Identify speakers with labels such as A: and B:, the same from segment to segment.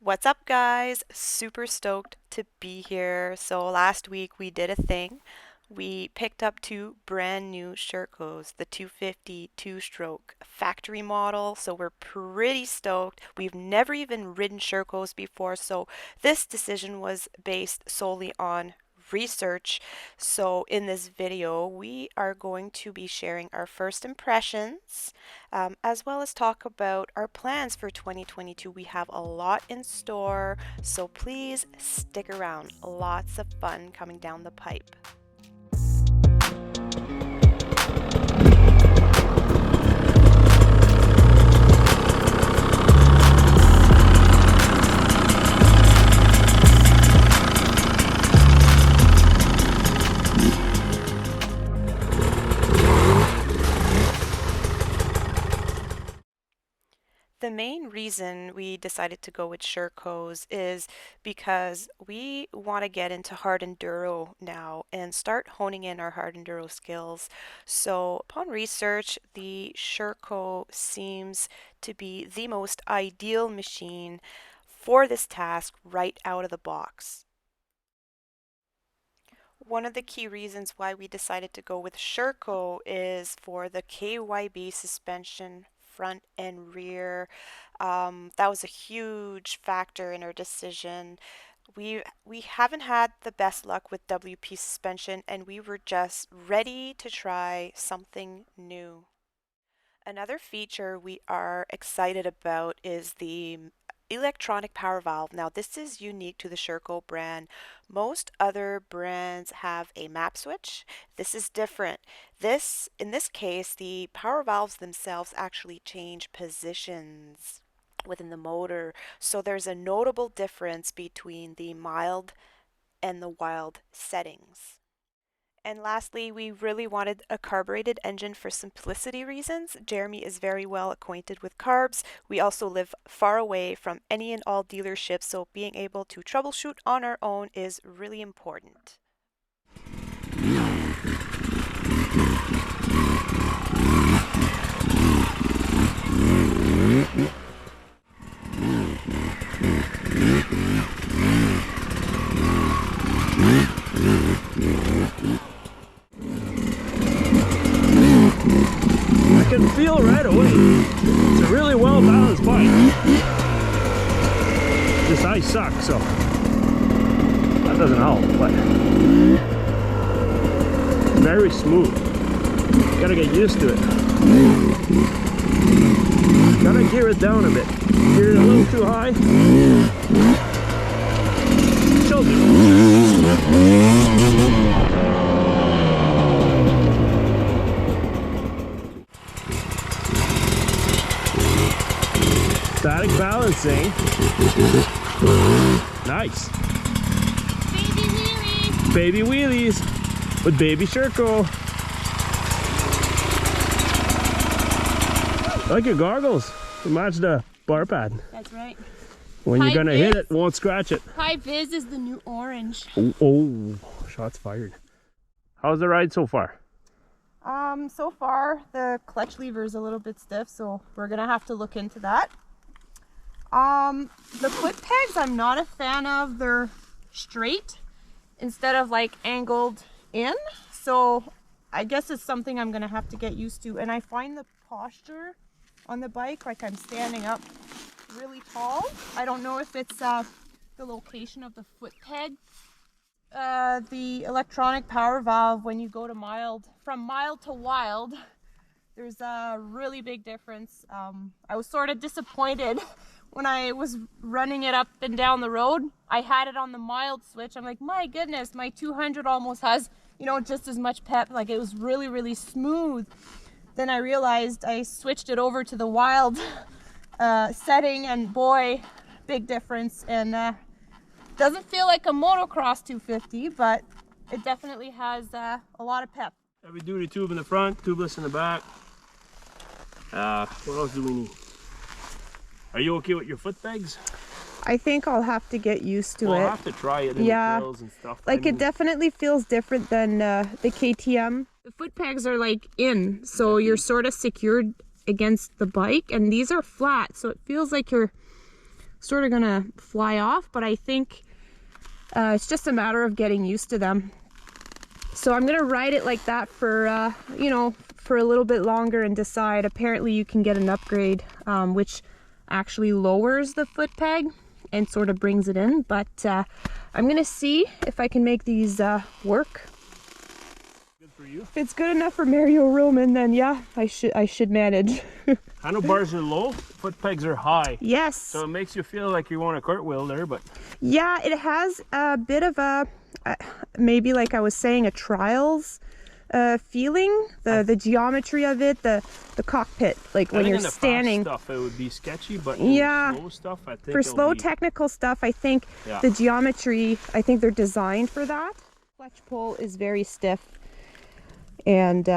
A: What's up, guys? Super stoked to be here. So last week we did a thing. We picked up two brand new Shercos, the 250 two-stroke factory model. So we're pretty stoked. We've never even ridden Shercos before, so this decision was based solely on research. So in this video, we are going to be sharing our first impressions, as well as talk about our plans for 2022. We have a lot in store, so please stick around. Lots of fun coming down the pipe. The main reason we decided to go with Shercos is because we want to get into hard enduro now and start honing in our hard enduro skills. So upon research, the Sherco seems to be the most ideal machine for this task right out of the box. One of the key reasons why we decided to go with Sherco is for the KYB suspension front and rear. That was a huge factor in our decision. We haven't had the best luck with WP suspension, and we were just ready to try something new. Another feature we are excited about is the electronic power valve. Now, this is unique to the Sherco brand. Most other brands have a map switch. This is different. In this case, the power valves themselves actually change positions within the motor. So there's a notable difference between the mild and the wild settings. And lastly, we really wanted a carbureted engine for simplicity reasons. Jeremy is very well acquainted with carbs. We also live far away from any and all dealerships, so being able to troubleshoot on our own is really important.
B: I can feel right away. It's a really well balanced bike. Just I suck, so that doesn't help, but very smooth. Gotta get used to it. Gotta gear it down a bit. Gear it a little too high. Choke Static balancing. Nice.
C: Baby wheelies.
B: Baby wheelies with baby Sherco. I like your goggles. They match the bar pad.
C: That's right.
B: When
C: High
B: you're gonna
C: vis.
B: hit it, won't scratch it.
C: High vis is the new orange.
B: Oh, shots fired. How's the ride so far?
A: So far the clutch lever is a little bit stiff, so we're gonna have to look into that. The foot pegs I'm not a fan of. They're straight instead of like angled in, so I guess it's something I'm gonna have to get used to. And I find the posture on the bike, like I'm standing up really tall. I don't know if it's the location of the foot peg. The electronic power valve, when you go to mild, from mild to wild, there's a really big difference. I was sort of disappointed when I was running it up and down the road. I had it on the mild switch. I'm like, my goodness, my 200 almost has, just as much pep. Like, it was really, really smooth. Then I realized I switched it over to the wild setting, and boy, big difference. And doesn't feel like a motocross 250, but it definitely has a lot of pep.
B: Heavy duty tube in the front, tubeless in the back. What else do we need? Are you okay with your foot pegs?
A: I think I'll have to get used to
B: Well,
A: it.
B: I'll have to try it in the trails and stuff.
A: Like, it definitely feels different than the KTM. The foot pegs are like in, so you're sort of secured against the bike, and these are flat, so it feels like you're
C: sort of gonna fly off, but I think it's just a matter of getting used to them. So I'm gonna ride it like that for, you know, for a little bit longer and decide. Apparently you can get an upgrade, which actually lowers the foot peg and sort of brings it in, but I'm gonna see if I can make these work.
B: Good for you.
C: If it's good enough for Mario Roman, then yeah, I should manage.
B: Handlebars are low, foot pegs are high.
C: Yes.
B: So it makes you feel like you want a cartwheel there, but
C: Yeah, it has a bit of a, maybe like I was saying, a trials feeling. The geometry of it, the cockpit, like when you're
B: in the
C: standing.
B: fast stuff it would be sketchy, but
C: Yeah.
B: in the slow stuff I think
C: For slow technical stuff, I think
B: Yeah.
C: the geometry, I think they're designed for that. Clutch pull is very stiff, and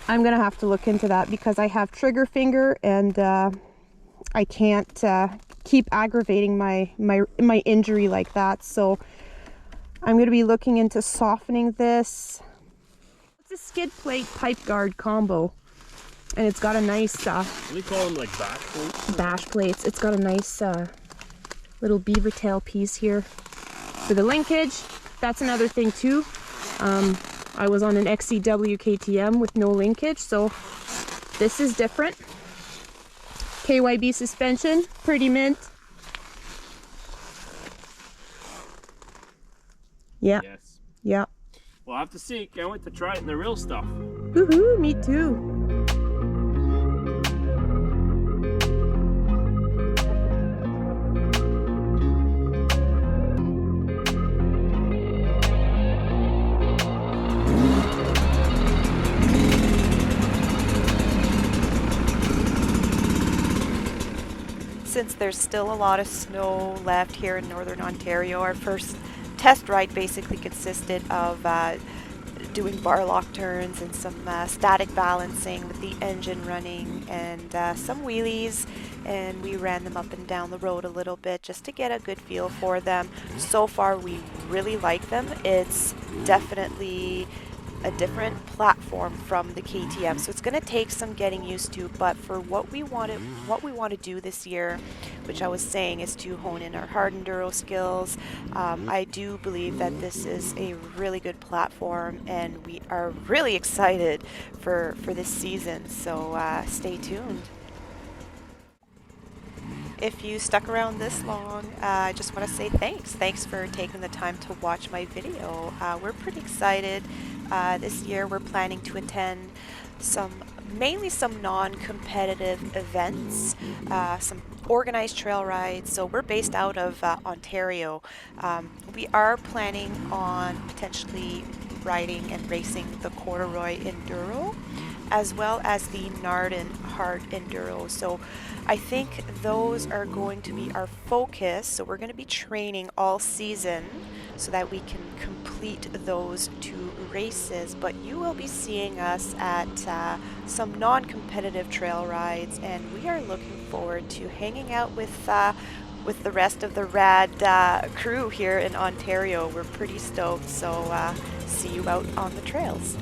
C: I'm gonna have to look into that because I have trigger finger, and I can't keep aggravating my injury like that. So I'm gonna be looking into softening this. It's a skid plate pipe guard combo, and it's got a nice
B: we call them like back plates.
C: bash plates. It's got a nice little beaver tail piece here for the linkage. That's another thing too. I was on an XCW KTM with no linkage, so this is different. KYB suspension, pretty mint. Yeah,
B: Yes.
C: yeah.
B: We'll have to see. Can't wait to try it in the real stuff.
C: Woohoo, me too.
A: Since there's still a lot of snow left here in northern Ontario, our first test ride basically consisted of doing bar lock turns and some static balancing with the engine running, and some wheelies, and we ran them up and down the road a little bit just to get a good feel for them. So far we really like them. It's definitely a different platform from the KTM, so it's going to take some getting used to, but for what we want to do this year, which I was saying is to hone in our hard enduro skills, I do believe that this is a really good platform, and we are really excited for this season, so stay tuned. If you stuck around this long, I just want to say thanks. Thanks for taking the time to watch my video. We're pretty excited. This year we're planning to attend mainly some non-competitive events, some organized trail rides. So we're based out of Ontario. We are planning on potentially riding and racing the Corduroy Enduro, as well as the Narden Hard Enduro. So I think those are going to be our focus. So we're going to be training all season so that we can complete those two races. But you will be seeing us at some non-competitive trail rides, and we are looking forward to hanging out with the rest of the rad crew here in Ontario. We're pretty stoked, so see you out on the trails.